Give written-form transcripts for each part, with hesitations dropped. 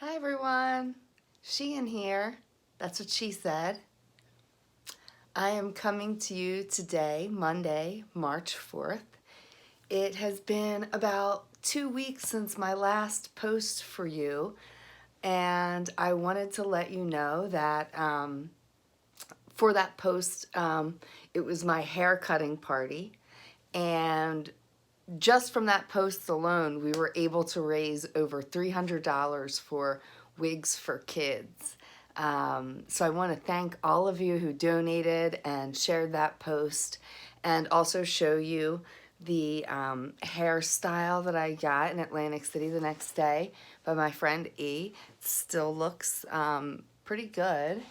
Hi everyone, Shee in here. That's what she said. I am coming to you today, Monday, March 4th. It has been about 2 weeks since my last post for you, and I wanted to let you know that for that post, it was my hair cutting party, and just from that post alone, we were able to raise over $300 for wigs for kids. So I want to thank all of you who donated and shared that post, and also show you the hairstyle that I got in Atlantic City the next day by my friend E. It still looks pretty good.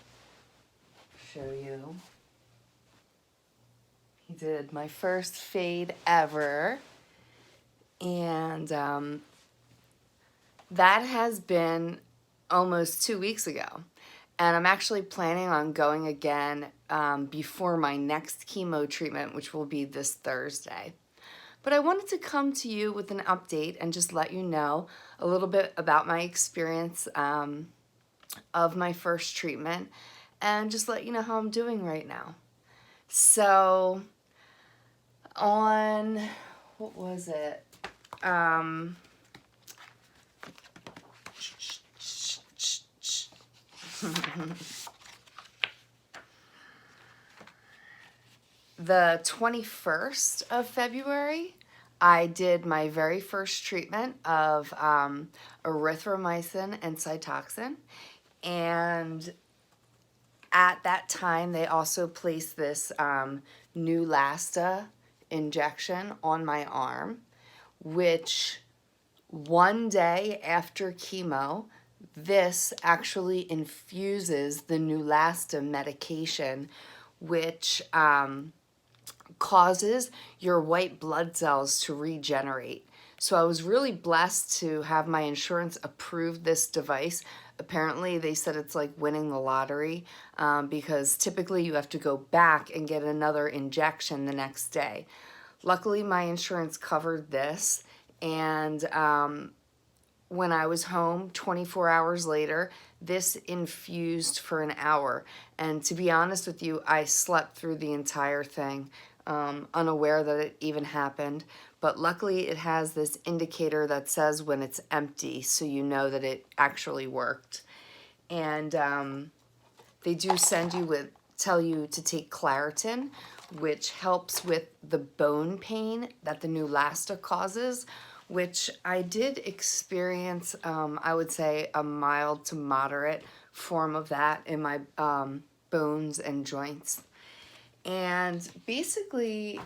Show you. He did my first fade ever. And that has been almost 2 weeks ago. And I'm actually planning on going again before my next chemo treatment, which will be this Thursday. But I wanted to come to you with an update and just let you know a little bit about my experience of my first treatment, and just let you know how I'm doing right now. So on, what was it? The 21st of February, I did my very first treatment of erythromycin and Cytoxin. And at that time, they also placed this Neulasta injection on my arm, which one day after chemo, this actually infuses the Neulasta medication, which causes your white blood cells to regenerate. So I was really blessed to have my insurance approve this device. Apparently they said it's like winning the lottery, because typically you have to go back and get another injection the next day. Luckily my insurance covered this, and when I was home 24 hours later, this infused for an hour. And to be honest with you, I slept through the entire thing, unaware that it even happened. But luckily it has this indicator that says when it's empty, so you know that it actually worked. And they do tell you to take Claritin, which helps with the bone pain that the Neulasta causes, which I did experience, I would say, a mild to moderate form of that in my bones and joints. And basically,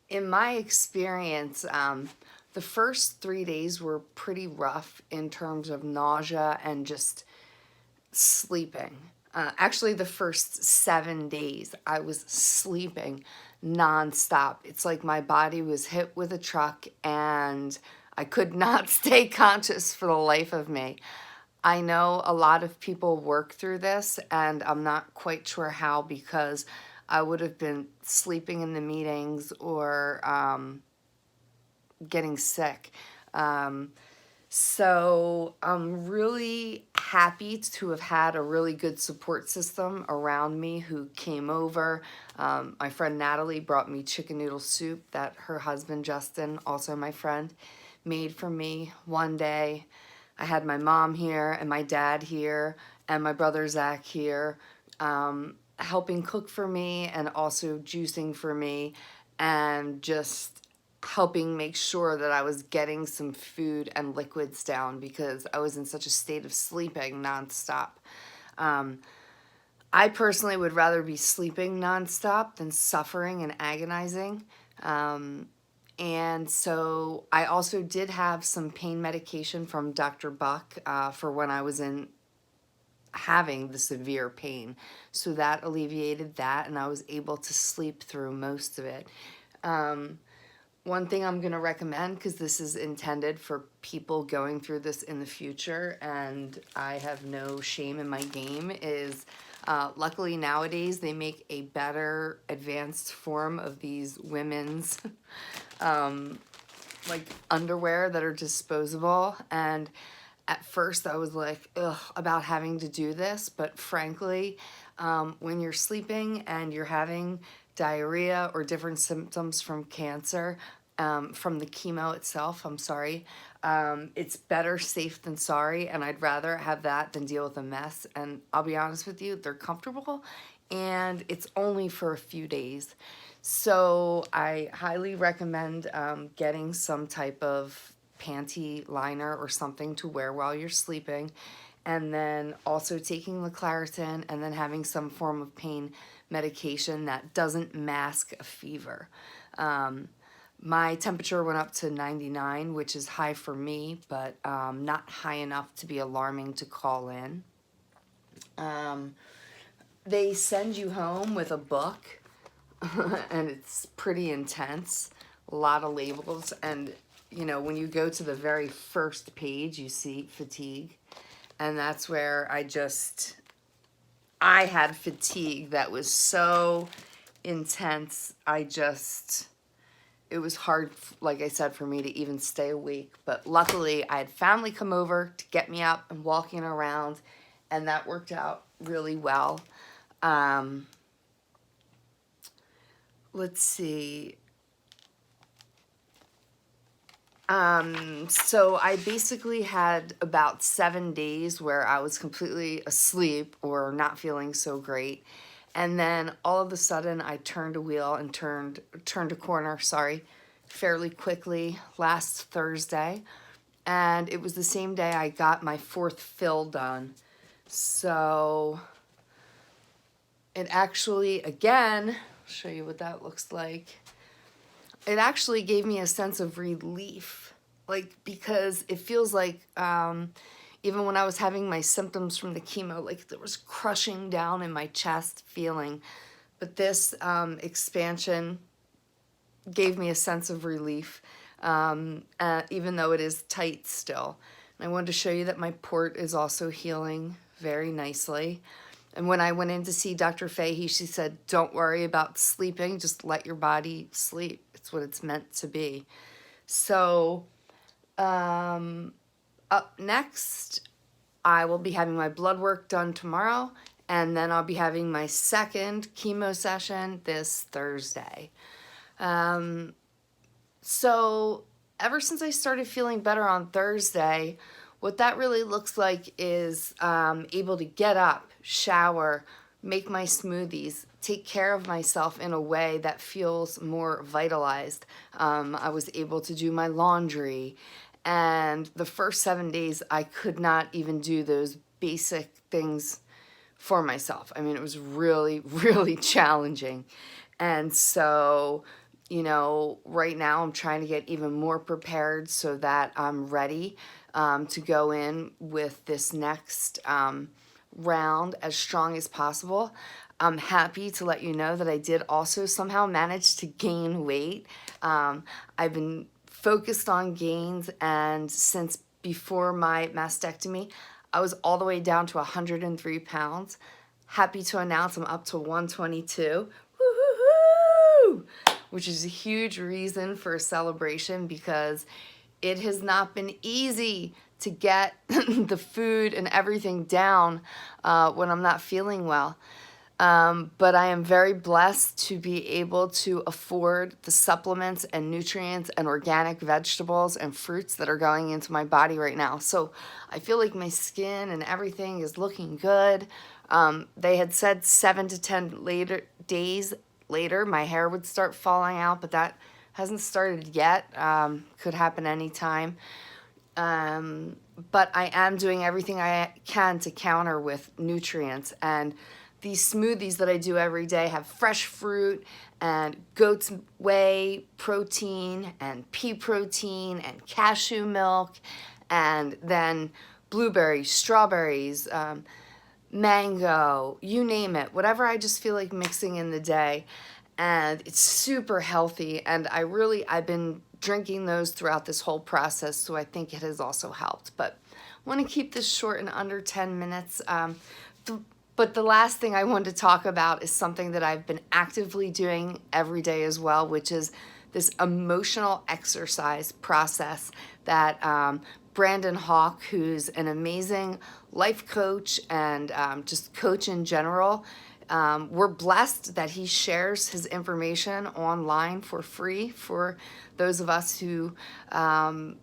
in my experience, the first 3 days were pretty rough in terms of nausea and just sleeping. Actually, the first 7 days, I was sleeping nonstop. It's like my body was hit with a truck and I could not stay conscious for the life of me. I know a lot of people work through this, and I'm not quite sure how, because I would have been sleeping in the meetings or getting sick. So I'm really happy to have had a really good support system around me who came over. My friend Natalie brought me chicken noodle soup that her husband Justin, also my friend, made for me one day. I had my mom here and my dad here and my brother Zach here, helping cook for me and also juicing for me, and just helping make sure that I was getting some food and liquids down because I was in such a state of sleeping nonstop. I personally would rather be sleeping nonstop than suffering and agonizing. And so I also did have some pain medication from Dr. Buck for when I was having the severe pain. So that alleviated that, and I was able to sleep through most of it. One thing I'm going to recommend, because this is intended for people going through this in the future, and I have no shame in my game, is luckily nowadays they make a better advanced form of these women's like underwear that are disposable, and At first I was like, ugh, about having to do this, but frankly, when you're sleeping and you're having diarrhea or different symptoms from cancer, from the chemo itself, I'm sorry, it's better safe than sorry, and I'd rather have that than deal with a mess. And I'll be honest with you, they're comfortable, and it's only for a few days. So I highly recommend getting some type of panty liner or something to wear while you're sleeping, and then also taking the Claritin, and then having some form of pain medication that doesn't mask a fever. My temperature went up to 99, which is high for me, but not high enough to be alarming to call in. They send you home with a book, and it's pretty intense, a lot of labels, and you know, when you go to the very first page, you see fatigue, and that's where I had fatigue that was so intense. It was hard, like I said, for me to even stay awake, but luckily I had family come over to get me up and walking around, and that worked out really well. Let's see. So I basically had about 7 days where I was completely asleep or not feeling so great. And then all of a sudden I turned a wheel and turned a corner, sorry, fairly quickly last Thursday. And it was the same day I got my 4th fill done. So it actually, again, I'll show you what that looks like. It actually gave me a sense of relief, like, because it feels like even when I was having my symptoms from the chemo, like there was crushing down in my chest feeling, but this expansion gave me a sense of relief, even though it is tight still. And I wanted to show you that my port is also healing very nicely. And when I went in to see Dr. Fahey, she said, don't worry about sleeping, just let your body sleep. It's what it's meant to be. So up next, I will be having my blood work done tomorrow, and then I'll be having my 2nd chemo session this Thursday. So ever since I started feeling better on Thursday, what that really looks like is able to get up, shower, make my smoothies, take care of myself in a way that feels more vitalized. I was able to do my laundry, and the first 7 days I could not even do those basic things for myself. I mean, it was really, really challenging. And so, you know, right now I'm trying to get even more prepared so that I'm ready to go in with this next round as strong as possible. I'm happy to let you know that I did also somehow manage to gain weight. I've been focused on gains, and since before my mastectomy, I was all the way down to 103 pounds. Happy to announce I'm up to 122. Woo-hoo-hoo! Which is a huge reason for a celebration, because it has not been easy to get the food and everything down when I'm not feeling well. But I am very blessed to be able to afford the supplements and nutrients and organic vegetables and fruits that are going into my body right now. So I feel like my skin and everything is looking good. They had said 7 to 10 days later my hair would start falling out, but that hasn't started yet. Could happen anytime. But I am doing everything I can to counter with nutrients, and these smoothies that I do every day have fresh fruit and goat's whey protein and pea protein and cashew milk, and then blueberries, strawberries, mango, you name it, whatever I just feel like mixing in the day. And it's super healthy, and I've been drinking those throughout this whole process, so I think it has also helped. But I want to keep this short and under 10 minutes. But the last thing I wanted to talk about is something that I've been actively doing every day as well, which is this emotional exercise process that Brandon Hawk, who's an amazing life coach and just coach in general. We're blessed that he shares his information online for free for those of us who are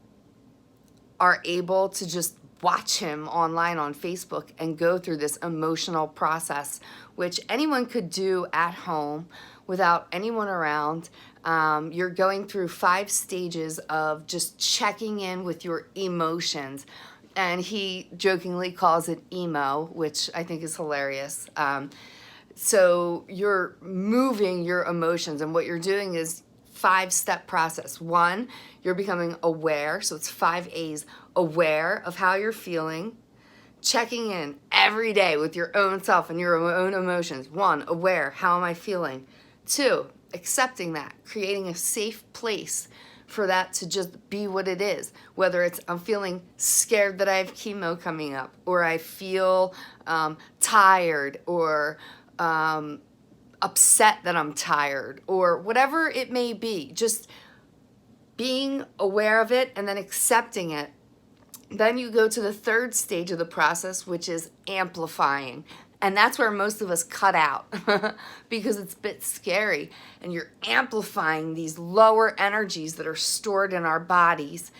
able to just watch him online on Facebook and go through this emotional process, which anyone could do at home without anyone around. You're going through 5 stages of just checking in with your emotions. And he jokingly calls it emo, which I think is hilarious. So you're moving your emotions, and what you're doing is 5-step process. 1, you're becoming aware, so it's 5 A's. Aware of how you're feeling, checking in every day with your own self and your own emotions. 1, aware, how am I feeling? 2, accepting that, creating a safe place for that to just be what it is. Whether it's I'm feeling scared that I have chemo coming up, or I feel tired, or upset that I'm tired, or whatever it may be. Just being aware of it and then accepting it. Then you go to the 3rd stage of the process, which is amplifying. And that's where most of us cut out because it's a bit scary. And you're amplifying these lower energies that are stored in our bodies.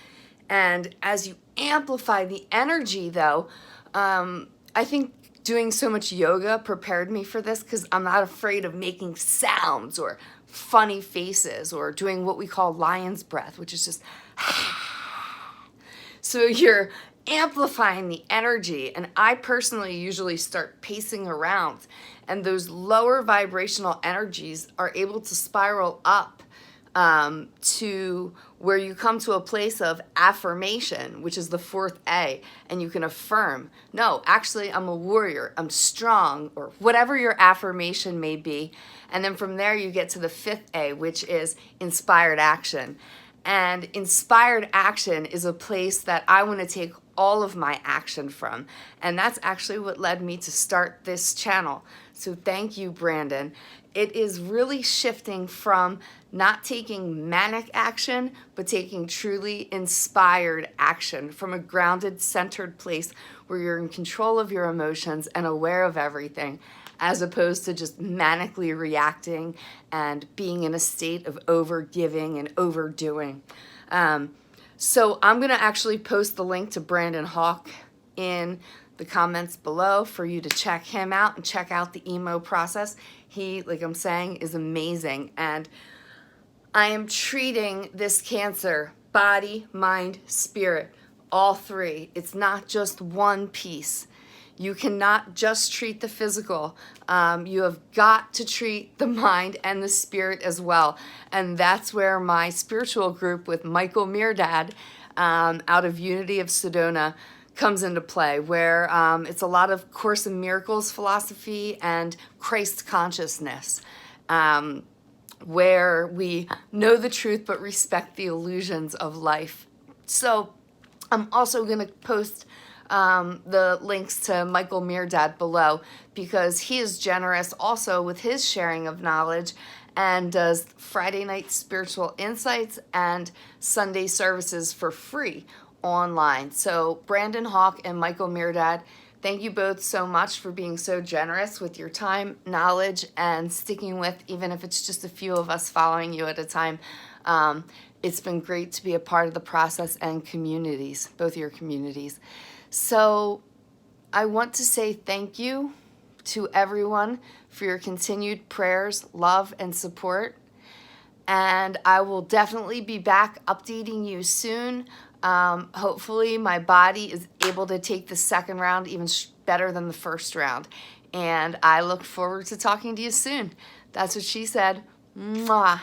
And as you amplify the energy, though, I think doing so much yoga prepared me for this, because I'm not afraid of making sounds or funny faces or doing what we call lion's breath, which is just so you're amplifying the energy. And I personally usually start pacing around, and those lower vibrational energies are able to spiral up to where you come to a place of affirmation, which is the 4th A, and you can affirm, no, actually I'm a warrior, I'm strong, or whatever your affirmation may be. And then from there you get to the 5th A, which is inspired action. And inspired action is a place that I want to take all of my action from. And that's actually what led me to start this channel. So thank you, Brandon. It is really shifting from not taking manic action, but taking truly inspired action from a grounded, centered place where you're in control of your emotions and aware of everything, as opposed to just manically reacting and being in a state of overgiving and overdoing. So I'm going to actually post the link to Brandon Hawk in the comments below for you to check him out and check out the emo process. He, like I'm saying, is amazing. And I am treating this cancer, body, mind, spirit, all 3. It's not just one piece. You cannot just treat the physical. You have got to treat the mind and the spirit as well. And that's where my spiritual group with Michael Mirdad out of Unity of Sedona comes into play, where it's a lot of Course in Miracles philosophy and Christ consciousness, where we know the truth but respect the illusions of life. So I'm also going to post the links to Michael Mirdad below, because he is generous also with his sharing of knowledge and does Friday night spiritual insights and Sunday services for free online. So Brandon Hawk and Michael Mirdad, thank you both so much for being so generous with your time, knowledge, and sticking with, even if it's just a few of us following you at a time. It's been great to be a part of the process and communities, both your communities. So I want to say thank you to everyone for your continued prayers, love, and support. And I will definitely be back updating you soon. Hopefully my body is able to take the 2nd round even better than the 1st round. And I look forward to talking to you soon. That's what she said. Mwah.